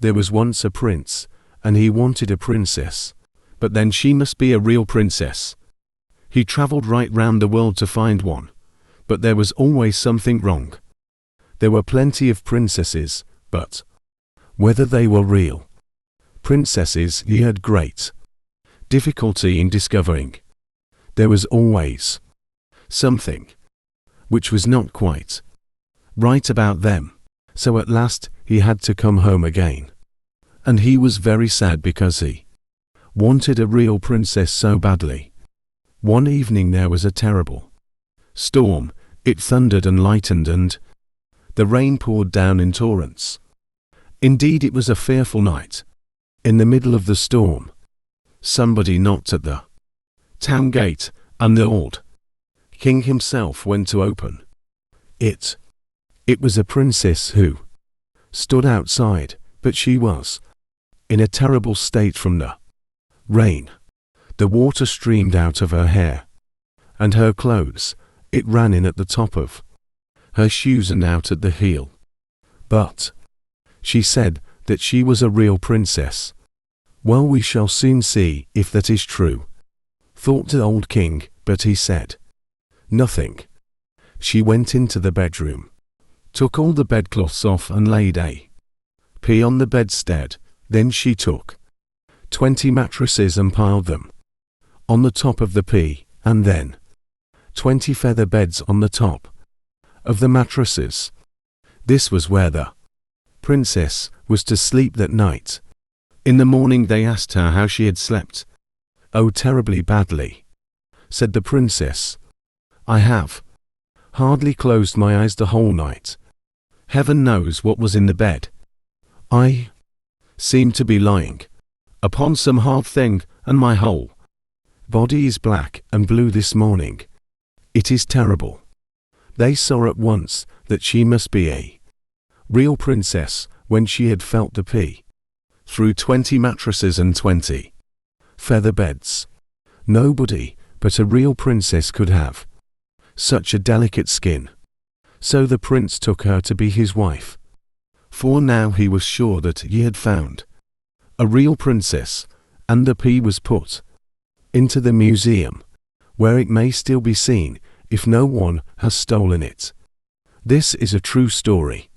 There was once a prince, and he wanted a princess, but then she must be a real princess. He traveled right round the world to find one, but there was always something wrong. There were plenty of princesses, but whether they were real princesses he had great difficulty in discovering. There was always something which was not quite right about them, so at last he had to come home again. And he was very sad because he wanted a real princess so badly. One evening there was a terrible storm. It thundered and lightened, and the rain poured down in torrents. Indeed, it was a fearful night. In the middle of the storm, somebody knocked at the town gate, and the old king himself went to open it. It was a princess who stood outside, but she was in a terrible state from the rain. The water streamed out of her hair and her clothes. It ran in at the top of her shoes and out at the heel. But she said that she was a real princess. Well, we shall soon see if that is true, thought the old king, but he said nothing. She went into the bedroom, took all the bedcloths off and laid a pea on the bedstead. Then she took 20 mattresses and piled them on the top of the pea, and then 20 feather beds on the top of the mattresses. This was where the princess was to sleep that night. In the morning they asked her how she had slept. "Oh, terribly badly," said the princess. "I have hardly closed my eyes the whole night. Heaven knows what was in the bed. I seemed to be lying upon some hard thing, and my whole body is black and blue this morning. It is terrible." They saw at once that she must be a real princess when she had felt the pea through 20 mattresses and 20 feather beds. Nobody but a real princess could have such a delicate skin. So the prince took her to be his wife, for now he was sure that he had found a real princess, and the pea was put into the museum, where it may still be seen if no one has stolen it. This is a true story.